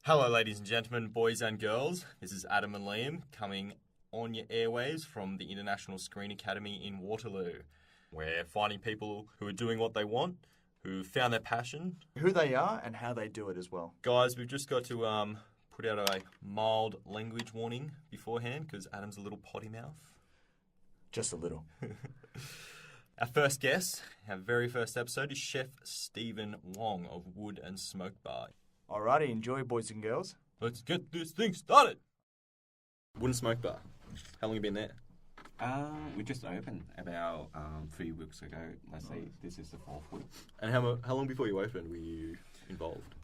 Hello, ladies and gentlemen, boys and girls. This is Adam and Liam coming on your airwaves from the International Screen Academy in Waterloo. We're finding people who are doing what they want, who found their passion. Who they are and how they do it as well. Guys, we've just got to put out a mild language warning beforehand because Adam's a little potty mouth. Just a little. Our first guest, our very first episode, is Chef Stephen Wong of Wood&Smoke Bar. Alrighty, enjoy, boys and girls. Let's get this thing started. Wood&Smoke Bar. How long have you been there? We just opened about 3 weeks ago. Let's say this is the 4th week. And how long before you opened were you involved?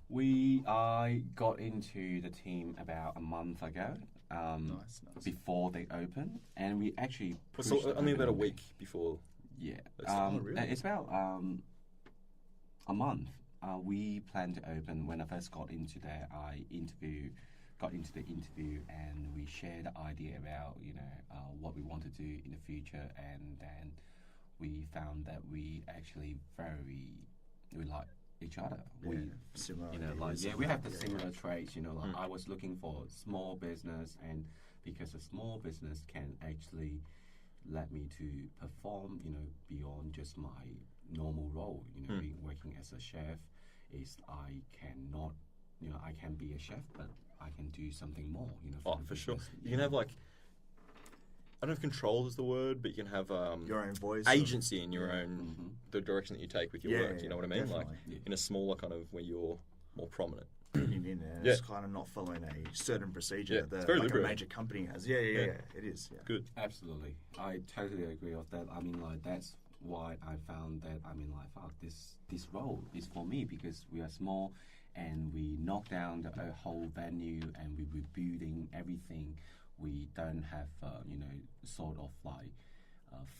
I got into the team about a month ago. Nice. Before they opened, and we actually pushed So only about a opening. week before. Yeah, Really? it's about a month. We planned to open. When I first got into there, got into the interview, and we shared the idea about what we want to do in the future, and then we found that we actually we like each other. We Similar. we have the similar traits. I was looking for small business, and because a small business can actually let me to perform, beyond just my normal role. Being working as a chef is I cannot, I can be a chef, but I can do something more. For sure. You can have I don't know if control is the word, but you can have your own voice, agency in your own the direction that you take with your work. You know what I mean? Definitely. In a smaller kind of where you're more prominent. in there. It's kind of not following a certain procedure that it's very a liberating. major company has. Yeah, it is. Yeah. Good. Absolutely, I totally agree with that. That's why I found that this role is for me, because we are small and we knock down the whole venue and we're rebuilding everything. We don't have sort of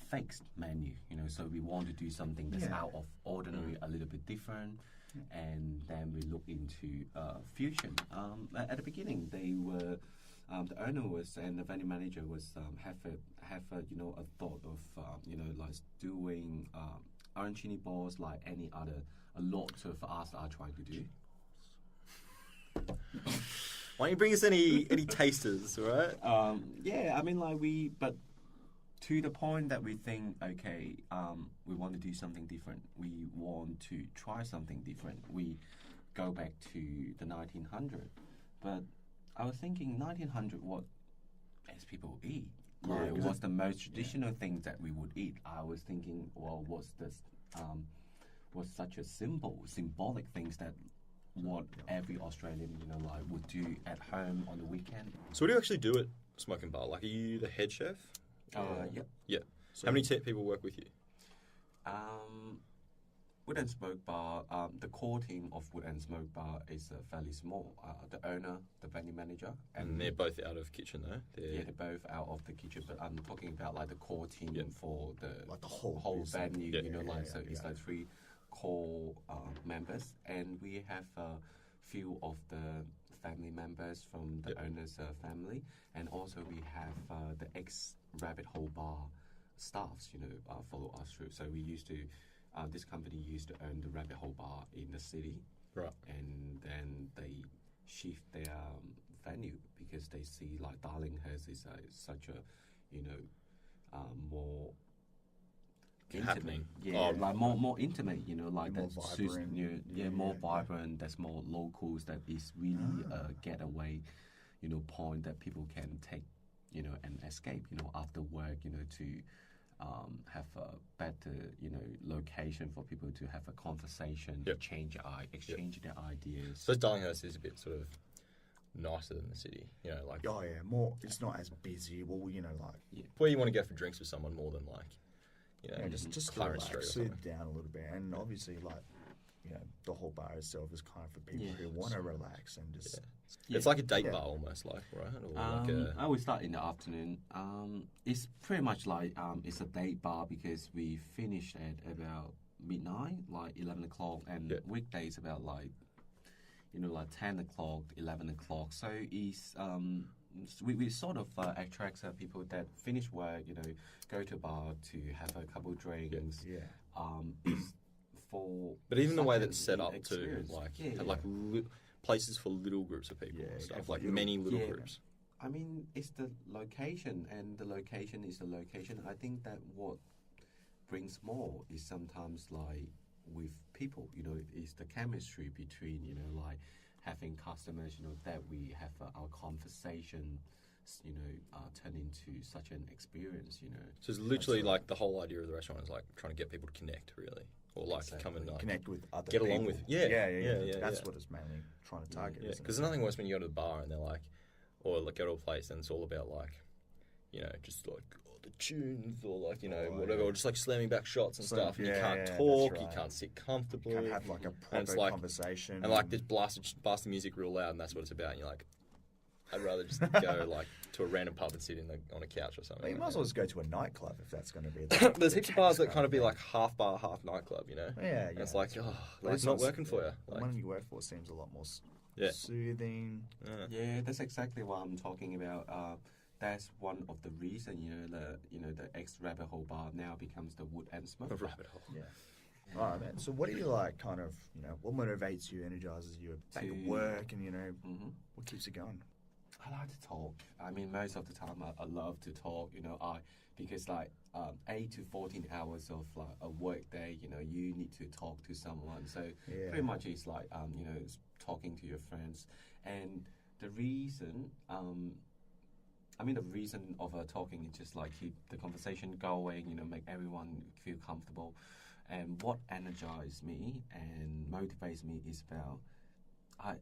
fixed menu, so we want to do something that's out of ordinary, a little bit different. And then we look into fusion. At the beginning, they were the owner was and the venue manager was have a thought of doing arancini balls like any other. A lot of us are trying to do. Why don't you bring us any tasters, all right? But to the point that we think, okay, we want to do something different. We want to try something different. We go back to the 1900s. But I was thinking 1900, what as people eat? What's the most traditional things that we would eat? I was thinking, well, what's such a symbolic things that what every Australian, would do at home on the weekend. So what do you actually do at Smoking Bar? Are you the head chef? Yep. Yeah. So how many people work with you? Wood&Smoke Bar, the core team of Wood&Smoke Bar is fairly small. The owner, the venue manager, And they're both out of kitchen, though? they're both out of the kitchen. But I'm talking about the core team for the whole venue. business. It's 3 core members, and we have a few of the family members from the owner's family, and also we have the ex-Rabbit Hole Bar staffs, follow us through. So we used to, this company used to own the Rabbit Hole Bar in the city, right? And then they shift their venue because they see Darlinghurst is such a, more Happening. intimate, more intimate, that suits, vibrant. more vibrant. There's more locals. That is really a getaway, point that people can take, and escape, after work, to have a better, location for people to have a conversation, exchange their ideas. So Darlinghurst is a bit sort of nicer than the city, More. It's not as busy. Well, where you want to go for drinks with someone more than just Clarence relax, Street or soothe down a little bit, and obviously, the whole bar itself is kind of for people who want to relax and just. It's like a date bar almost, right? Or I always start in the afternoon. It's pretty much it's a date bar because we finish at about midnight, 11 o'clock, and weekdays about 10 o'clock, 11 o'clock. So it's we sort of attract people that finish work, go to a bar to have a couple of drinks. It's for but even the way that's an set up too, experience. places for little groups of people and stuff, like many little groups. I mean, it's the location, and the location is the location. I think that what brings more is sometimes like with people, is the chemistry between, like having customers, that we have our conversation, turn into such an experience, So it's literally like the whole idea of the restaurant is like trying to get people to connect, really, or like come and like connect with other get people. along with. That's what it's mainly trying to target. Yeah, because there's nothing worse when you go to the bar and they're like, or like go to a place and it's all about like, just like the tunes or like whatever, or just like slamming back shots and stuff. And you can't talk, you can't sit comfortably. You can't have like a proper conversation. And like this blasted music real loud, and that's what it's about. And you're like, I'd rather just go like to a random pub and sit on a couch or something. Well, you might as well just go to a nightclub if that's going to be. There's heaps of bars that kind of be like half bar, half nightclub. Yeah. And it's like, it's not working for you. The one you work for seems a lot more soothing. Yeah, that's exactly what I'm talking about. That's one of the reasons, the ex-Rabbit Hole bar now becomes the Wood&Smoke Bar. Rabbit Hole. Yeah. All right, man. So what do you like, kind of, what motivates you, energizes you back at work, and, what keeps you going? I like to talk. I mean, most of the time I love to talk, because like 8 to 14 hours of like a work day, you need to talk to someone. So pretty much it's like, talking to your friends. And the reason, the reason of talking is just like keep the conversation going, make everyone feel comfortable. And what energizes me and motivates me is about, I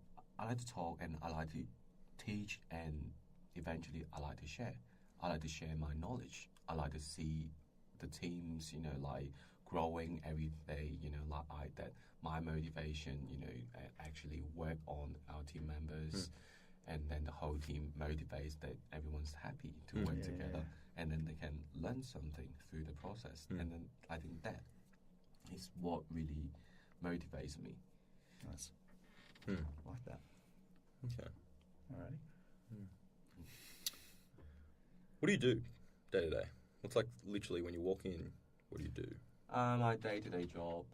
like to talk and I like to teach, and eventually I like to share. I like to share my knowledge. I like to see the teams, like growing every day, like that. My motivation, actually work on our team members, and then the whole team motivates that everyone's happy to work together, and then they can learn something through the process. And then I think that is what really motivates me. Nice. Like that. Okay. Alrighty. What do you do day to day? What's like literally when you walk in? What do you do? My day-to-day job.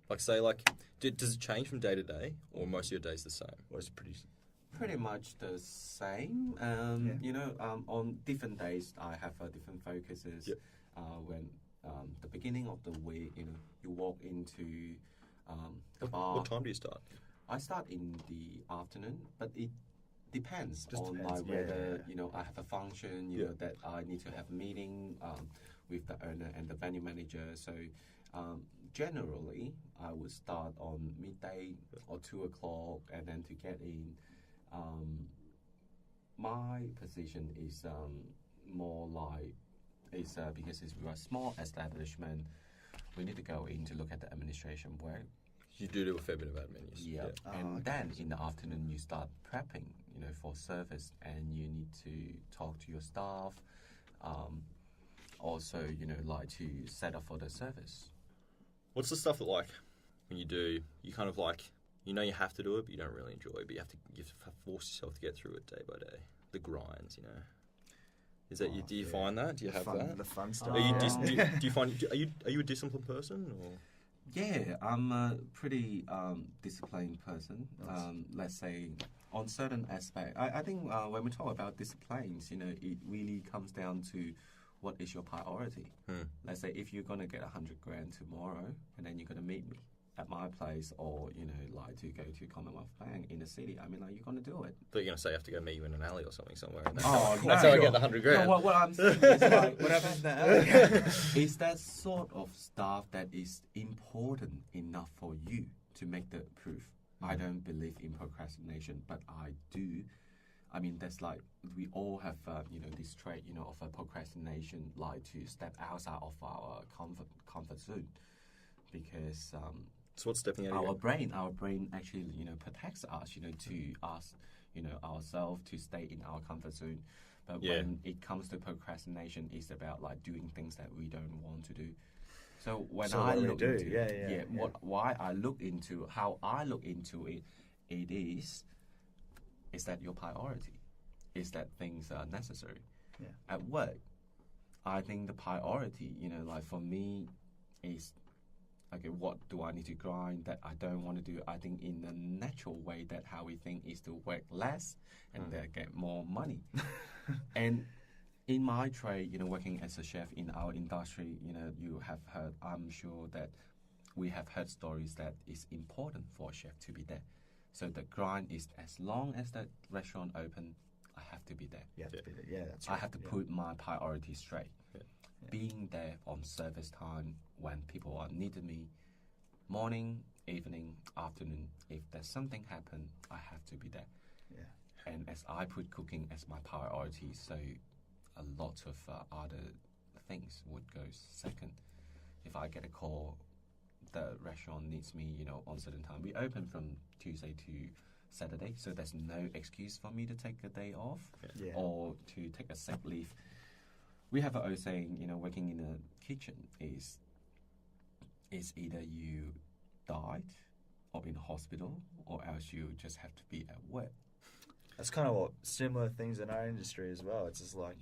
Like say like, does it change from day to day, or most of your days the same? Or is it pretty much the same. On different days I have different focuses. Yep. When the beginning of the week, you walk into the bar. What time do you start? I start in the afternoon, but it depends on whether I have a function that I need to have a meeting with the owner and the venue manager. So generally I would start on midday or 2 o'clock, and then to get in. My position is more like because we're a small establishment, we need to go in to look at the administration work. You do a fair bit of admin. Yeah. And then in the afternoon you start prepping, for service, and you need to talk to your staff. Also, like to set up for the service. What's the stuff that like when you do, you kind of like you have to do it, but you don't really enjoy it, but you have to force yourself to get through it day by day. The grinds, Is that do you find that? Do you have that? The fun stuff. Are you do you find are you a disciplined person or? Yeah, I'm a pretty disciplined person. Nice. Let's say on certain aspect, I think when we talk about disciplines, it really comes down to what is your priority. Let's say if you're gonna get 100 grand tomorrow, and then you're gonna meet me at my place, or like to go to Commonwealth Bank in the city. I mean, are you going to do it? I thought you were going to say I have to go meet you in an alley or something somewhere. That's how I get the 100 grand. No, what I'm saying is like, what happened in the alley is that sort of stuff that is important enough for you to make the proof. I don't believe in procrastination, but I do. I mean, that's like we all have, this trait, of a procrastination, like to step outside of our comfort zone, because. So what's stepping out of our brain actually, protects us, to us, ourselves to stay in our comfort zone. But when it comes to procrastination, it's about like doing things that we don't want to do. So when I look into why I look into how I look into it, is that your priority? Is that things are necessary? Yeah. At work, I think the priority, like for me, is okay, what do I need to grind that I don't want to do? I think in the natural way that how we think is to work less and then get more money. And in my trade, working as a chef in our industry, you have heard, I'm sure that we have heard stories that it's important for a chef to be there. So the grind is as long as the restaurant open, I have to be there. You have to be there. Yeah, that's right. I have to put my priorities straight. Being there on service time when people are needed me, morning, evening, afternoon. If there's something happen, I have to be there. Yeah. And as I put cooking as my priority, so a lot of other things would go second. If I get a call, the restaurant needs me, on certain time. We open from Tuesday to Saturday, so there's no excuse for me to take a day off or to take a sick leave. We have an old saying, working in a kitchen is either you died or in hospital, or else you just have to be at work. That's kind of what similar things in our industry as well. It's just like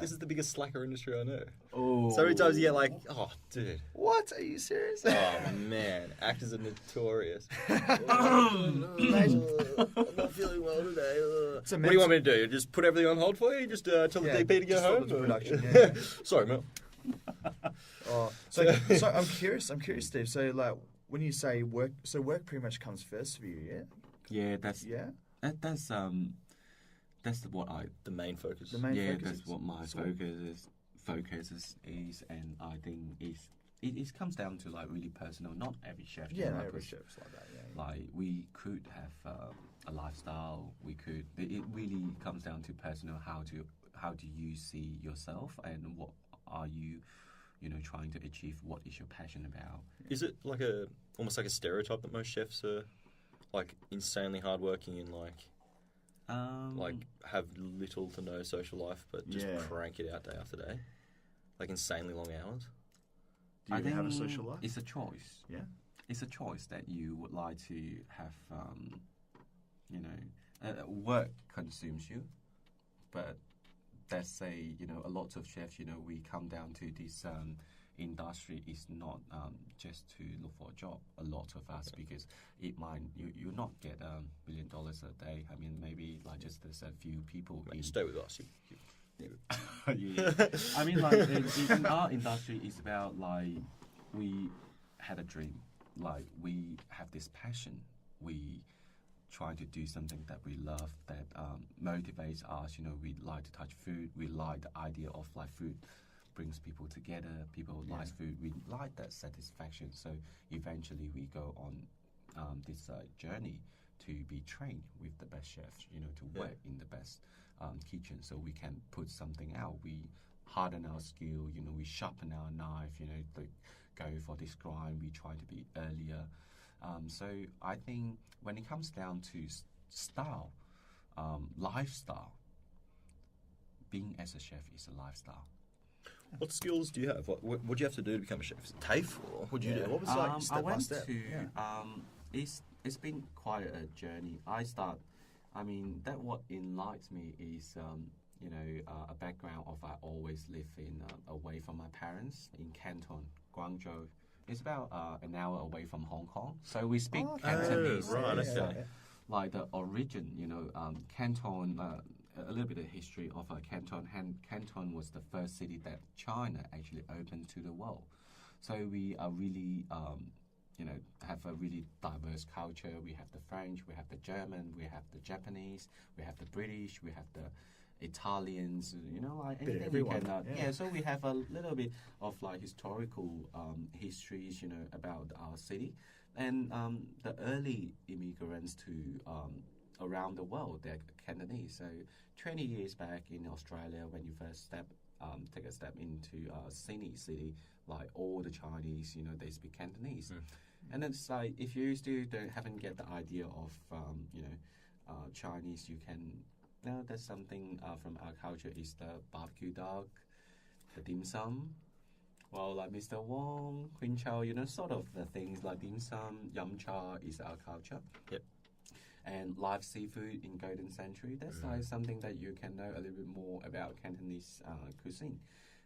This is the biggest slacker industry I know. Oh, So many times you get like, oh, dude. What? Are you serious? Oh, man. Actors are notorious. I'm not feeling well today. So What do you want me to do? Just put everything on hold for you? Just tell the DP to go just stop home? the or- production, yeah. Sorry, man. So I'm curious, Steve. So like when you say work, so work pretty much comes first for you, yeah? yeah, that's what I The main focus. The main focus that's is- what my so- focus is, and I think it comes down to like really personal. Not every chef. Yeah, like every us. chef's like that. Yeah. Like we could have a lifestyle. We could. It really comes down to personal. How do you see yourself, and what are you, trying to achieve? What is your passion about? Is it like almost like a stereotype that most chefs are like insanely hardworking and like have little to no social life, but just Yeah. crank it out day after day, like insanely long hours? Do you have a social life? It's a choice. Yeah. It's a choice that you would like to have. Work consumes you, but let's say a lot of chefs. We come down to this industry is not just to look for a job. A lot of us because it might you not get $1 million a day. I mean maybe like just there's a few people. Stay with us. Yeah. I mean, like in our industry, it's about like we had a dream, like we have this passion, we try to do something that we love, that motivates us. We like to touch food. We like the idea of like food brings people together. People like food. We like that satisfaction. So eventually, we go on this journey to be trained with the best chefs. To work in the best kitchen, so we can put something out. We harden our skill, we sharpen our knife, to go for this grind. We try to be earlier. So I think when it comes down to style, lifestyle, being as a chef is a lifestyle. What skills do you have? What do you have to do to become a chef? Is it TAFE or what do you do? What was like step I by went step? to. It's been quite a journey. That what enlightens me is a background of I always live in away from my parents in Canton, Guangzhou. It's about an hour away from Hong Kong, so we speak Cantonese. right, It's, okay. like the origin, Canton. A little bit of history of Canton. Canton was the first city that China actually opened to the world. So we are really, have a really diverse culture. We have the French, we have the German, we have the Japanese, we have the British, we have the Italians. Like Bit of anything you everyone, can. yeah. So we have a little bit of like historical histories, about our city, and the early immigrants to around the world, they're Cantonese. So 20 years back in Australia, when you first take a step into Sydney city, like all the Chinese, they speak Cantonese. And it's like if you still haven't get the idea of Chinese, you can. That's something from our culture is the barbecue dog, the dim sum. Well, like Mr. Wong, Queen Chow, sort of the things like dim sum, yum cha is our culture. Yep. And live seafood in Golden Century, that's like something that you can know a little bit more about Cantonese cuisine.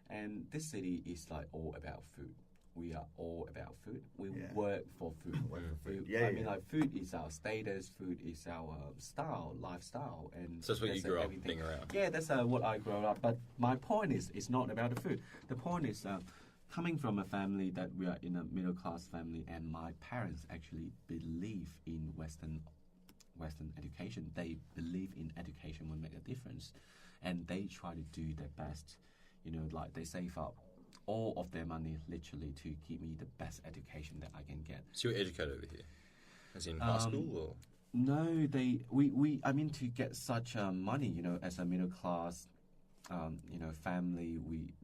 And this city is like all about food. we are all about food. We Yeah. work for food. food. I mean, like food is our status. Food is our style, lifestyle, and So that's what you grew up everything. being around. Yeah, that's what I grew up. But my point is, it's not about the food. The point is, coming from a family that we are in a middle class family, and my parents actually believe in Western education. They believe in education will make a difference, and they try to do their best. You know, like they save up all of their money literally to give me the best education that I can get. So you're educated over here, as in high school, or? No, I mean, to get such money, you know, as a middle class, you know, family,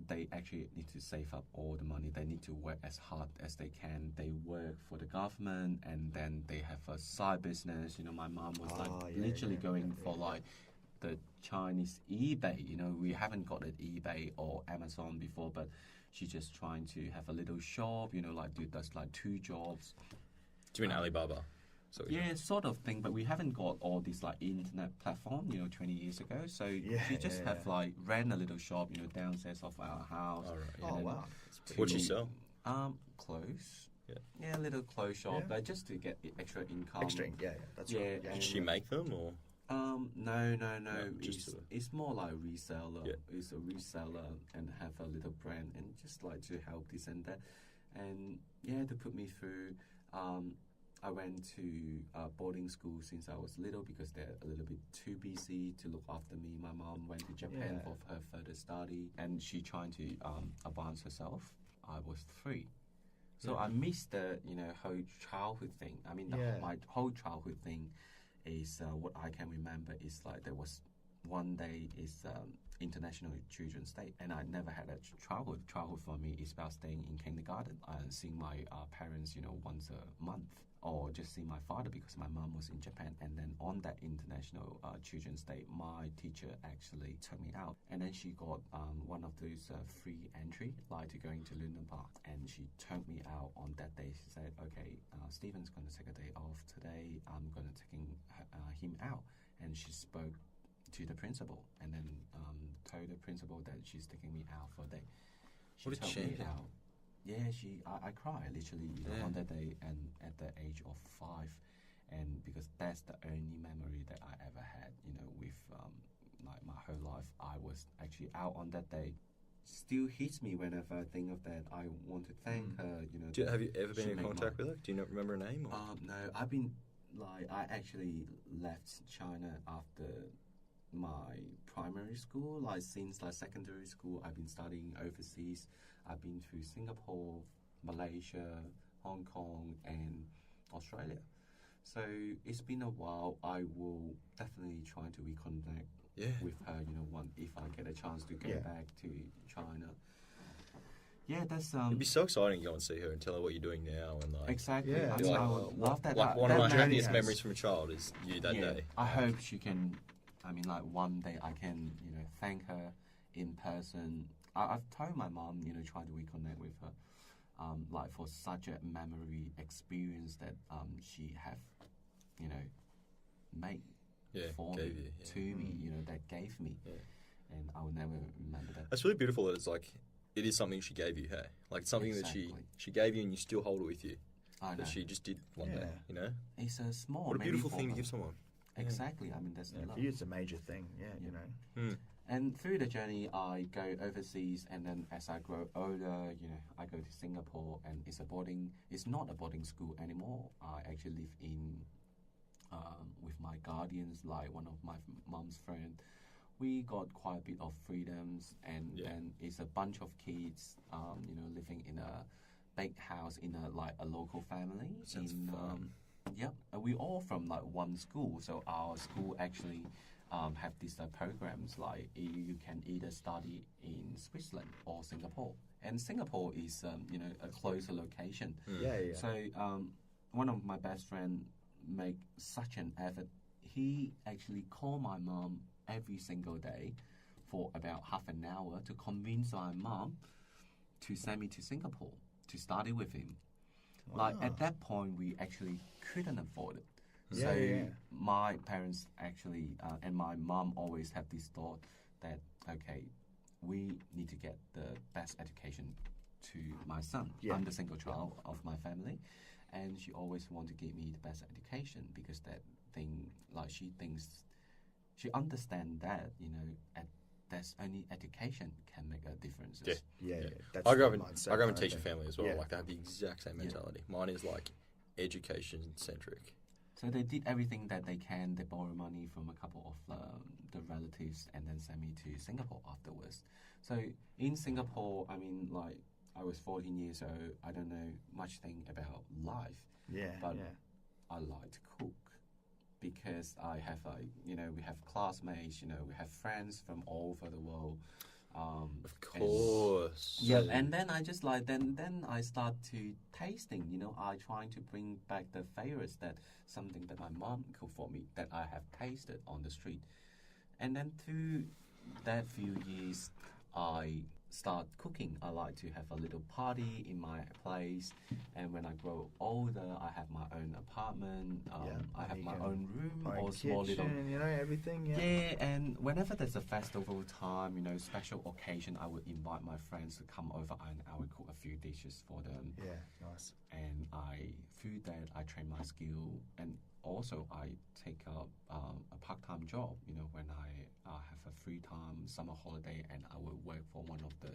they actually need to save up all the money. They need to work as hard as they can. They work for the government, and then they have a side business. You know, my mom was literally going for like the Chinese eBay. You know, we haven't got an eBay or Amazon before, but she's just trying to have a little shop. You know, like does like 2 jobs. Do you mean Alibaba? So yeah, sort of thing, but we haven't got all this like internet platform, you know, 20 years ago. So she just have like ran a little shop, you know, downstairs of our house. All right, yeah. Oh wow. What'd you sell? Clothes. Yeah. Yeah, a little clothes shop, Yeah. but just to get extra income. That's Yeah, right. Yeah. Did she make them, or? No. just It's more like reseller. Yeah. It's a reseller and have a little brand and just like to help this and that. And yeah, to put me through, I went to boarding school since I was little because they're a little bit too busy to look after me. My mom went to Japan for her further study, and she trying to advance herself. I was 3. So I missed the, you know, whole childhood thing. I mean, my whole childhood thing is what I can remember is like there was one day is International Children's Day, and I never had a childhood. Childhood for me is about staying in kindergarten and seeing my parents, you know, once a month, or just see my father because my mom was in Japan. And then on that International Children's Day, my teacher actually took me out, and then she got one of those free entry, like to going to Luna Park, and she took me out on that day. She said, "Okay, Stephen's going to take a day off today. I'm going to taking him out," and she spoke to the principal, and then told the principal that she's taking me out for a day. She What a took me champion. out. Yeah, I cried literally, you know, on that day, and at the age of 5, and because that's the only memory that I ever had, you know, with like my whole life. I was actually out on that day. Still hits me whenever I think of that. I want to thank her, you know. Have you ever she been in made contact with her? Do you not remember her name? Or? No, I've been like I actually left China after my primary school. Like since like secondary school, I've been studying overseas. I've been to Singapore, Malaysia, Hong Kong, and Australia. So it's been a while. I will definitely try to reconnect with her. You know, if I get a chance to go back to China. Yeah, that's It'd be so exciting to go and see her and tell her what you're doing now, and like exactly. Yeah, I like, would love that. Like one that of my memory happiest has- memories from a child is you that day. I hope she can. I mean, like one day I can, you know, thank her in person. I've told my mom, you know, try to reconnect with her, like for such a memory experience that she have, you know, made for gave me, you, to me, you know, that gave me, and I will never remember that. That's really beautiful that it's like it is something she gave you, hey? Like something that she gave you and you still hold it with you. I know. That she just did one day, you know? It's a small. What a maybe beautiful for thing to her. give someone. Exactly. I mean, that's the For love. you, it's a major thing. Yeah, you know. And through the journey, I go overseas, and then as I grow older, you know, I go to Singapore, and it's not a boarding school anymore. I actually live in with my guardians, like one of my mom's friend. We got quite a bit of freedoms, and then it's a bunch of kids, you know, living in a big house in a local family. Sounds fun. Yep, we all from like one school, so our school actually have these programs like you can either study in Switzerland or Singapore, and Singapore is you know, a closer location. Yeah. So one of my best friend make such an effort. He actually called my mom every single day for about half an hour to convince my mom to send me to Singapore to study with him. Like at that point, we actually couldn't afford it. So my parents actually and my mom always have this thought that, okay, we need to get the best education to my son. Yeah. I'm the single child of my family, and she always want to give me the best education because that thing, like she thinks, she understand that that's only education can make a difference. Yeah. That's I grew up the in mindset I grew up in kind of teacher thing. family as well. Yeah. Like they have the exact same mentality. Mine is like education centric. So they did everything that they can. They borrow money from a couple of the relatives and then send me to Singapore afterwards. So in Singapore, I mean, like I was 14 years old. I don't know much thing about life. Yeah. But I like to cook because I have we have classmates, we have friends from all over the world. Of course. And then I just then I start to tasting, I trying to bring back the favorites that something that my mom cooked for me that I have tasted on the street. And then through that few years, I start cooking. I like to have a little party in my place, and when I grow older, I have my own apartment. I have my own room or small little, everything. Yeah, and whenever there's a festival time, special occasion, I would invite my friends to come over, and I would cook a few dishes for them. Yeah, nice. And through that, I train my skill, and also I take up a part-time job. When I have a free time summer holiday, and I will work for one of the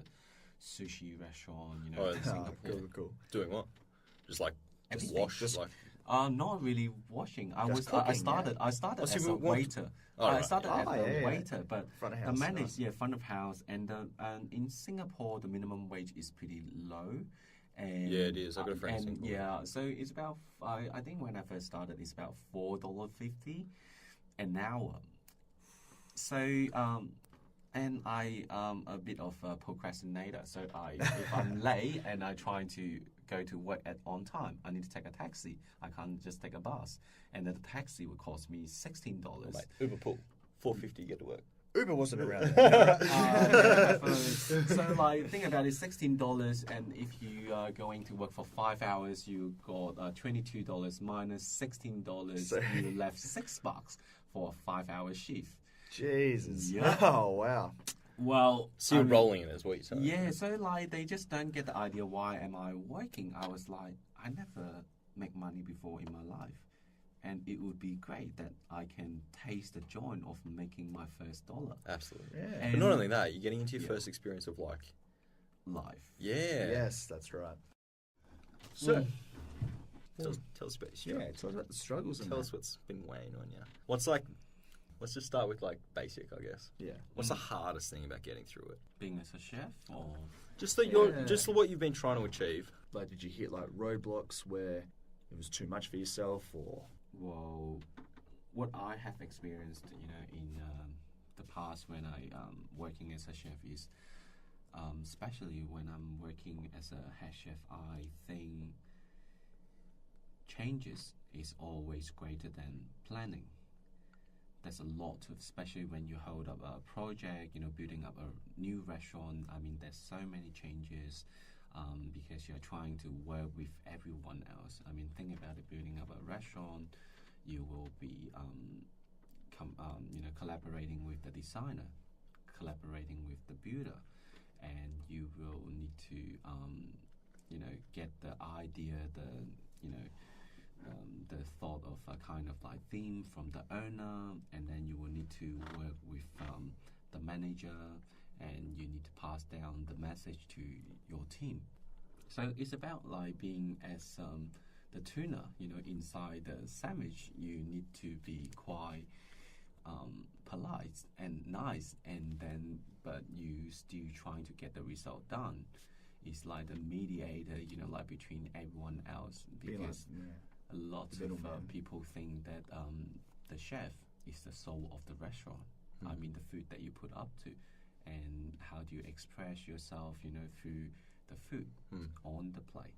sushi restaurant. In Singapore. Cool. Doing what? Just wash. Not really washing. Cooking, I started as a waiter. I started as a waiter, but front of the house. manager, front of house, and in Singapore the minimum wage is pretty low. And, Yeah, it is. I've got a friend in Singapore. Yeah, so it's about I think when I first started, it's about $4.50 an hour. So and I a bit of a procrastinator. So if I'm late and I try to go to work on time, I need to take a taxi. I can't just take a bus, and then the taxi would cost me $16. Uber pool, $4.50 to get to work. Uber wasn't around. So think about it, $16, and if you are going to work for 5 hours, you got $22 minus $16. You left $6 for a 5-hour shift. Jesus. Yeah. Oh, wow. Well, So you're rolling in, is what you're saying. Yeah, so they just don't get the idea, why am I working? I was like, I never make money before in my life. And it would be great that I can taste the joy of making my first dollar. Absolutely. Yeah. But not only that, you're getting into your first experience of life. Yeah. Yes, that's right. So, tell us about your tell us about the struggles. Tell us what's been weighing on you. Let's just start with basic, I guess. Yeah. What's the hardest thing about getting through it? Being as a chef, or just what you've been trying to achieve. Did you hit roadblocks where it was too much for yourself, or? Well, what I have experienced, in the past when I working as a chef is, especially when I'm working as a head chef, I think changes is always greater than planning. There's a lot of, especially when you hold up a project, building up a new restaurant. I mean, there's so many changes. Because you're trying to work with everyone else. I mean, think about it, building up a restaurant, you will be collaborating with the designer, collaborating with the builder, and you will need to get the idea, the thought of a kind of theme from the owner, and then you will need to work with the manager, and you need to pass down the message to your team. So it's about being as the tuna, inside the sandwich. You need to be quite polite and nice, but you still trying to get the result done. It's like the mediator, between everyone else, because a lot of people think that the chef is the soul of the restaurant. I mean, the food that you put up to, and how do you express yourself, through the food on the plate,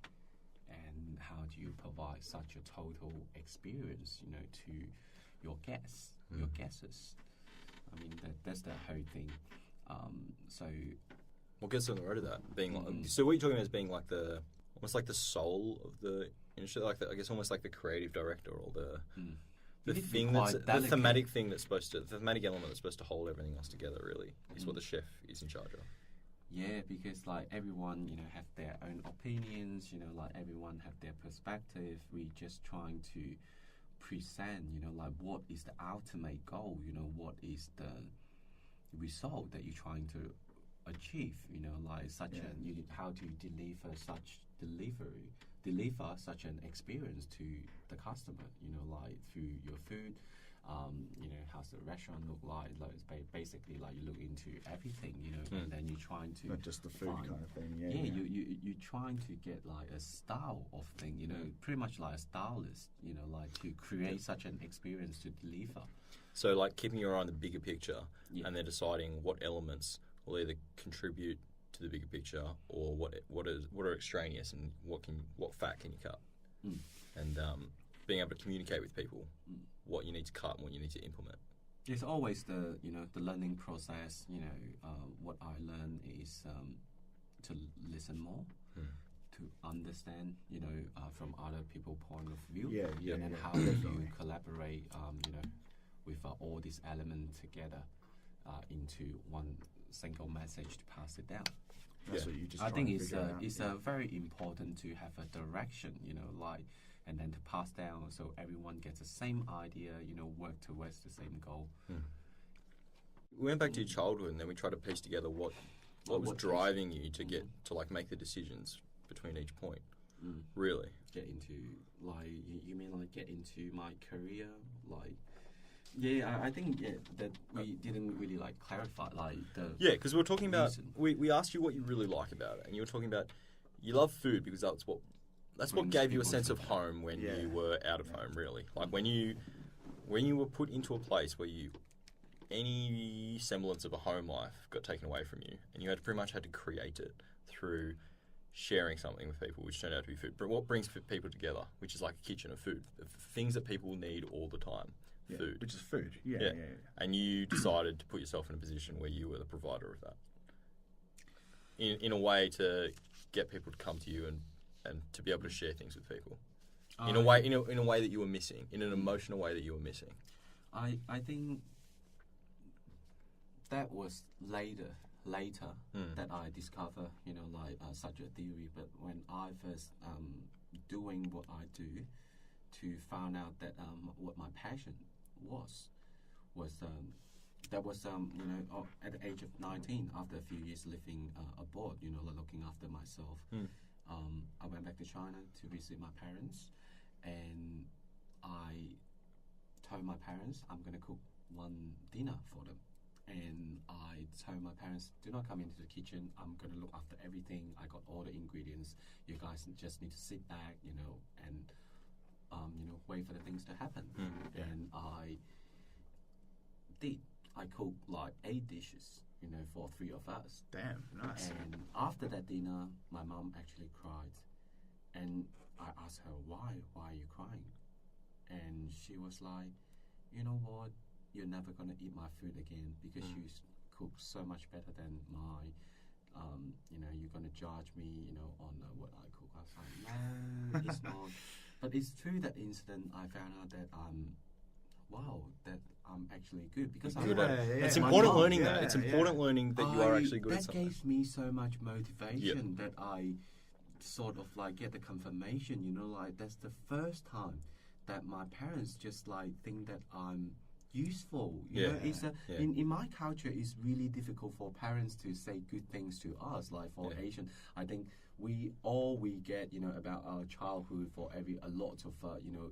and how do you provide such a total experience, to your guests, your guests. I mean, that's the whole thing. So, what gets on the road of that? Being so, what you're talking about is being almost like the soul of the industry, I guess almost like the creative director, or the thing the thematic thing that's the thematic element that's supposed to hold everything else together. Really, is what the chef is in charge of. Yeah, because like everyone, have their own opinions, like everyone have their perspective. We just trying to present, like what is the ultimate goal, what is the result that you're trying to achieve, like how to deliver such an experience to the customer, like through your food. How's the restaurant look like? Like it's basically like you look into everything, and then you're trying to Not just the food find, kind of thing. you're trying to get like a style of thing, pretty much like a stylist, like to create such an experience to deliver. So, like keeping your eye on the bigger picture, Yeah. and then deciding what elements will either contribute to the bigger picture or what are extraneous, and what fat can you cut, and being able to communicate with people what you need to cut and what you need to implement. It's always the learning process. What I learn is to listen more, to understand, from other people's point of view, and then how you collaborate, with all these elements together into one single message to pass it down. That's what you just I try think and it's figure out. it's very important to have a direction, like, and then to pass down so everyone gets the same idea, work towards the same goal. We went back to your childhood, and then we tried to piece together what was driving you to get to like make the decisions between each point. Really, Get into like you mean like get into my career, like. Yeah, I think that we didn't really like clarify like the because we were talking about reason. we asked you what you really like about it, and you were talking about you love food because that's what Brings gave you a people sense of together. home when you were out of home. Really, like when you were put into a place where any semblance of a home life got taken away from you, and you had pretty much had to create it through sharing something with people, which turned out to be food. But what brings people together, which is like a kitchen of food, things that people need all the time. Food, which is food. Yeah. And you decided to put yourself in a position where you were the provider of that, in a way to get people to come to you and to be able to share things with people, in a way that you were missing, in an emotional way that you were missing. I think that was later that I discover, such a theory. But when I first doing what I do, to find out that what my passion was that was at the age of 19, after a few years living abroad, like looking after myself. I went back to China to visit my parents, and I told my parents I'm going to cook one dinner for them. And I told my parents, do not come into the kitchen. I'm going to look after everything. I got all the ingredients. You guys just need to sit back, and wait for the things to happen. And I did. I cooked like 8 dishes, for 3 of us. Damn, nice. And after that dinner, my mom actually cried. And I asked her, why are you crying? And she was like, you know what? You're never going to eat my food again because you cook so much better than mine. You're going to judge me, on what I cook. I was like, no, it's not. But it's through that incident I found out that that I'm actually good because I'm Good good. at it. yeah. It's My important mom, learning yeah, that. It's yeah. important learning that you are actually good at That something. gave me so much motivation that I sort of like get the confirmation, like that's the first time that my parents just like think that I'm useful. You know, it's in my culture, it's really difficult for parents to say good things to us. Like for Asian, I think we get about our childhood for a lot of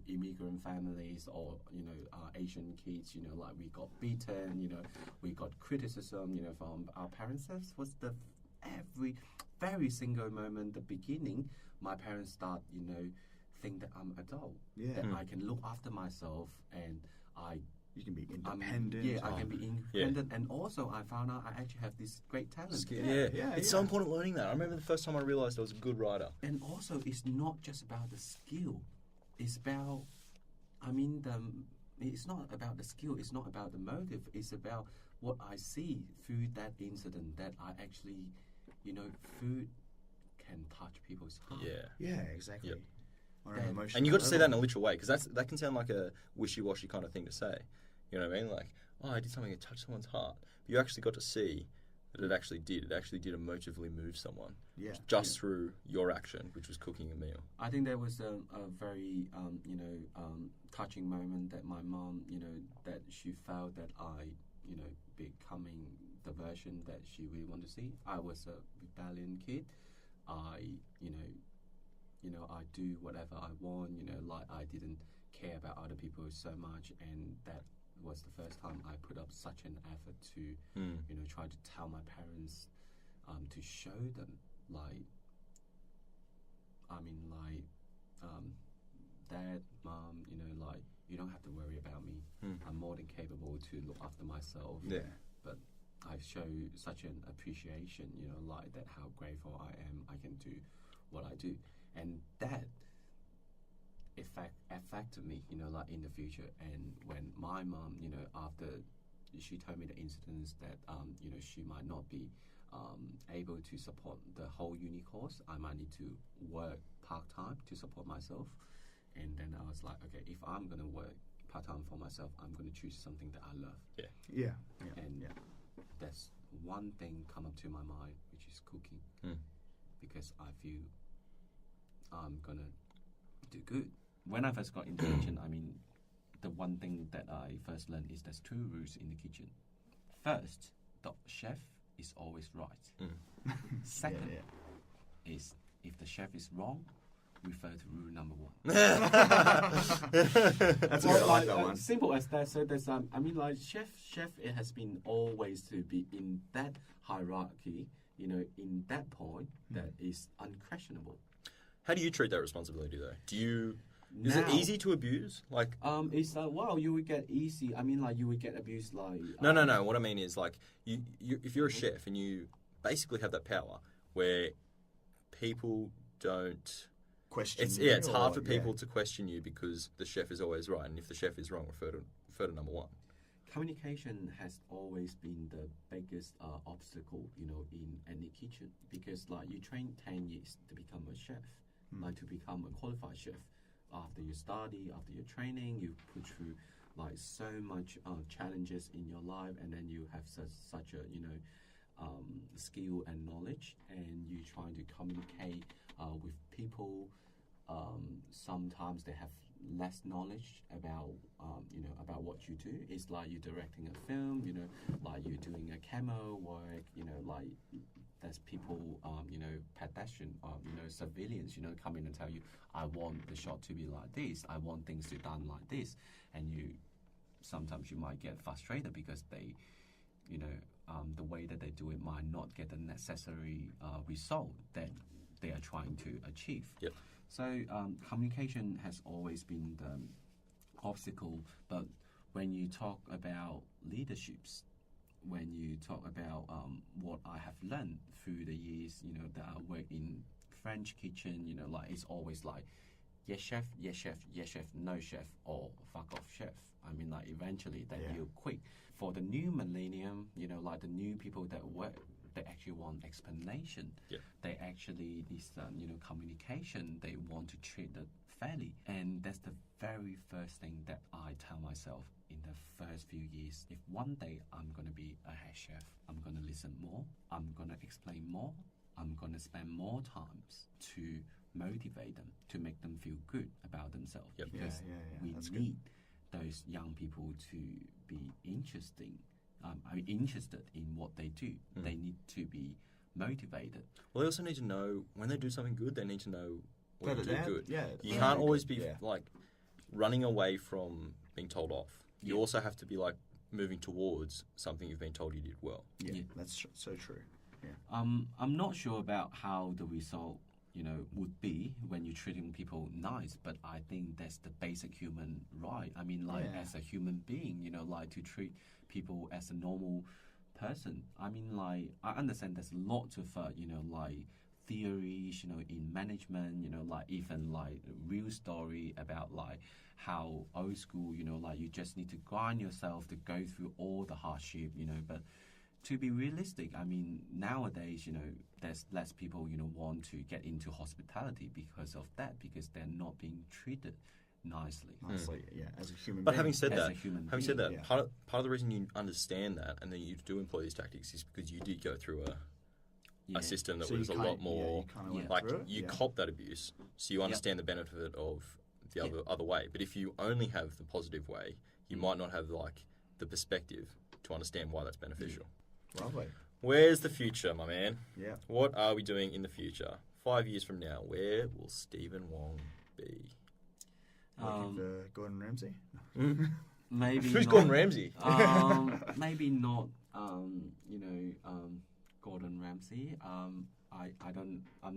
immigrant families or Asian kids. Like we got beaten. We got criticism. From our parents. That was the very single moment. The beginning, my parents start think that I'm adult. That I can look after myself and You can be independent. I can be independent. And also, I found out I actually have this great talent. It's so important learning that. I remember the first time I realised I was a good writer. And also, it's not just about the skill. It's about, it's not about the skill. It's not about the motive. It's about what I see through that incident that I actually, food can touch people's heart. Yeah, exactly. Yep. On an emotional And you got to say that in a level. literal way, because that can sound like a wishy-washy kind of thing to say. You know what I mean? Like, oh, I did something that touched someone's heart. But you actually got to see that it actually did. It actually did emotively move someone. Yeah. Just through your action, which was cooking a meal. I think there was a very, touching moment that my mom, that she felt that I, becoming the version that she really wanted to see. I was a rebellion kid. I do whatever I want, I didn't care about other people so much, and that was the first time I put up such an effort to, try to tell my parents, to show them, Dad, Mom, you don't have to worry about me. I'm more than capable to look after myself. Yeah. But I show such an appreciation, that how grateful I am I can do what I do. And that affected me, in the future. And when my mom, after she told me the incidents that, she might not be able to support the whole uni course, I might need to work part-time to support myself. And then I was like, okay, if I'm going to work part-time for myself, I'm going to choose something that I love. Yeah. And that's one thing come up to my mind, which is cooking. Because I feel I'm going to do good. When I first got into the kitchen, the one thing that I first learned is there's 2 rules in the kitchen. First, the chef is always right. Second is if the chef is wrong, refer to rule number 1. That's good. I like that one. Simple as that. So there's chef. It has been always to be in that hierarchy. In that point, that is unquestionable. How do you treat that responsibility, though? Is it Now, easy to abuse? It's you would get easy. you would get abused No. What I mean is, you if you're a chef and you basically have that power where people don't question. It's hard for people to question you because the chef is always right, and if the chef is wrong, refer to number 1. Communication has always been the biggest obstacle, in any kitchen, because you train 10 years to become a chef, to become a qualified chef. After you study, after your training, you put through so much challenges in your life, and then you have such a skill and knowledge, and you trying to communicate with people. Sometimes they have less knowledge about about what you do. It's like you're directing a film, you're doing a camo work, there's people, pedestrian, civilians, come in and tell you, I want the shot to be like this, I want things to be done like this, and sometimes you might get frustrated because they, the way that they do it might not get the necessary result that they are trying to achieve. Yep. So communication has always been the obstacle, but when you talk about leaderships, when you talk about what I have learned through the years, that I work in French kitchen, it's always yes chef, yes chef, yes chef, no chef, or fuck off chef. Eventually that you quit. For the new millennium, the new people that work, they actually want explanation. Yeah. They actually need, communication. They want to treat it fairly. And that's the very first thing that I tell myself in the first few years. If one day I'm going to be a head chef, I'm going to listen more, I'm going to explain more, I'm going to spend more times to motivate them, to make them feel good about themselves. Yep. Because we need those young people to be interested in what they do. They need to be motivated. Well, they also need to know when they do something good. They need to know when to do good. Yeah, you can't always be running away from being told off. You also have to be moving towards something you've been told you did well. Yeah. That's so true. Yeah. I'm not sure about how the result would be when you're treating people nice, but I think that's the basic human right. As a human being, to treat people as a normal person. I understand there's lots of, theories, in management, even real story about how old school, you just need to grind yourself to go through all the hardship, but to be realistic, nowadays, there's less people, want to get into hospitality because of that, because they're not being treated nicely. Yeah, as a human But being. having said As that, a human having said that, being, part of the reason you understand that and then you do employ these tactics is because you did go through a system that So was a you lot kinda- more you kinda went like through it, you yeah. cop that abuse, so you understand the benefit of the other way. But if you only have the positive way, you might not have like the perspective to understand why that's beneficial. Lovely. Where's the future, my man? Yeah. What are we doing in the future? 5 years from now, where will Stephen Wong be? Working for Gordon Ramsay. Maybe Who's not, Gordon Ramsay? maybe not. Gordon Ramsay. I'm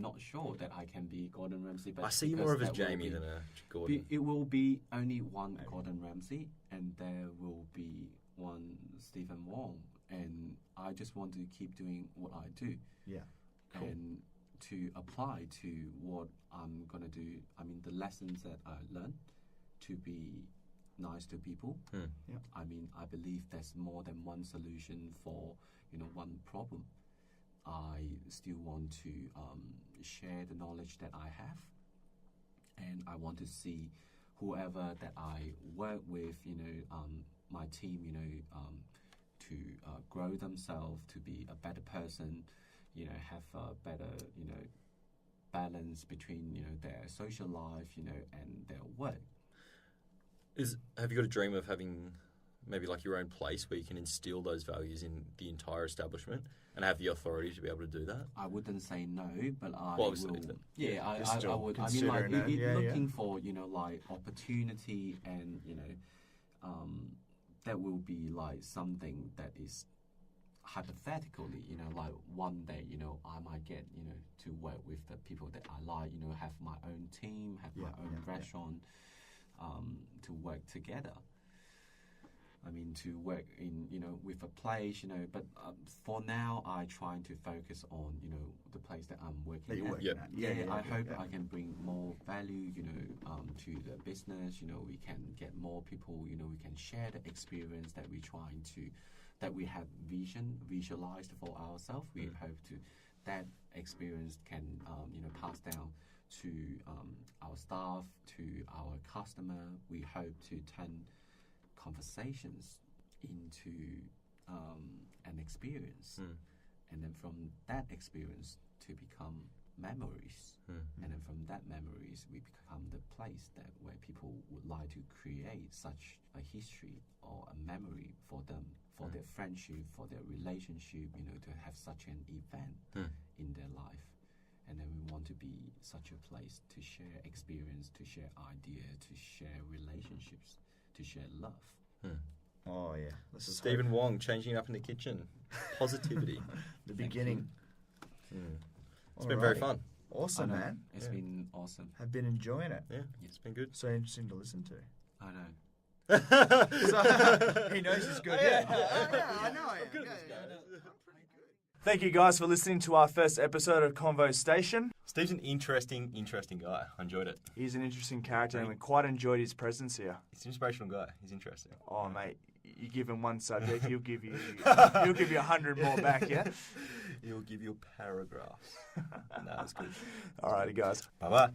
not sure that I can be Gordon Ramsay. But I see you because more of as that will Jamie be- than a Gordon. It will be only one Gordon Ramsay, and there will be one Stephen Wong, and I just want to keep doing what I do. Yeah. Cool. And to apply to what I'm gonna do. I mean, the lessons that I learned to be nice to people. Yeah. I mean, I believe there's more than one solution for one problem. I still want to share the knowledge that I have, and I want to see whoever that I work with, my team, to grow themselves to be a better person, have a better, balance between, their social life, and their work. Have you got a dream of having maybe like your own place where you can instill those values in the entire establishment and have the authority to be able to do that? I wouldn't say no, but I Well, obviously, will. but- Yeah, I still would. I mean, like considering it, looking for like opportunity, and that will be like something that is hypothetically, like one day, I might get, to work with the people that I like, have my own team, have my own restaurant, to work together. I mean, to work in, with a place, but for now, I try to focus on, the place that I'm working That you're at. working at. Yeah, I hope I can bring more value, to the business. We can get more people. We can share the experience that we're trying to, that we have visualized for ourselves. We hope to that experience can, pass down to our staff, to our customer. We hope to turn conversations into an experience, and then from that experience to become memories, and then from that memories we become the place that where people would like to create such a history or a memory for them, for their friendship, for their relationship, to have such an event in their life. And then we want to be such a place to share experience, to share idea, to share relationships, to share love. Oh, yeah. This is Stephen Wong changing up in the kitchen. Positivity. the beginning. It's been very fun. Awesome, man. It's been awesome. I've been enjoying it. Yeah, it's been good. So interesting to listen to. I know. So, he knows he's good. Yeah, I know. I'm good at this, guys. Thank you guys for listening to our first episode of ConvoStation. Steve's an interesting guy. I enjoyed it. He's an interesting character and we quite enjoyed his presence here. He's an inspirational guy. He's interesting. Oh, mate, you give him one subject, he'll give you 100 more back, yeah? He'll give you paragraphs. No, that's good. Alrighty, guys. Bye-bye.